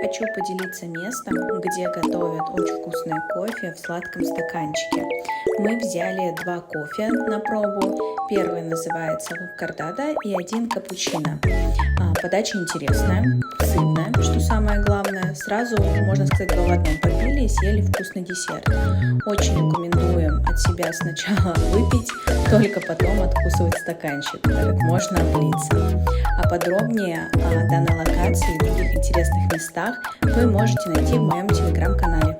хочу поделиться местом, где готовят очень вкусное кофе в сладком стаканчике. Мы взяли 2 кофе на пробу. Первый называется кардада и один капучино. Подача интересная, сытная, что самое главное. Сразу, можно сказать, 2 в 1 попили и съели вкусный десерт. Очень рекомендуем от себя сначала выпить, только потом откусывать стаканчик, так как можно облиться. А подробнее о данной локации и других интересных местах вы можете найти в моем телеграм-канале.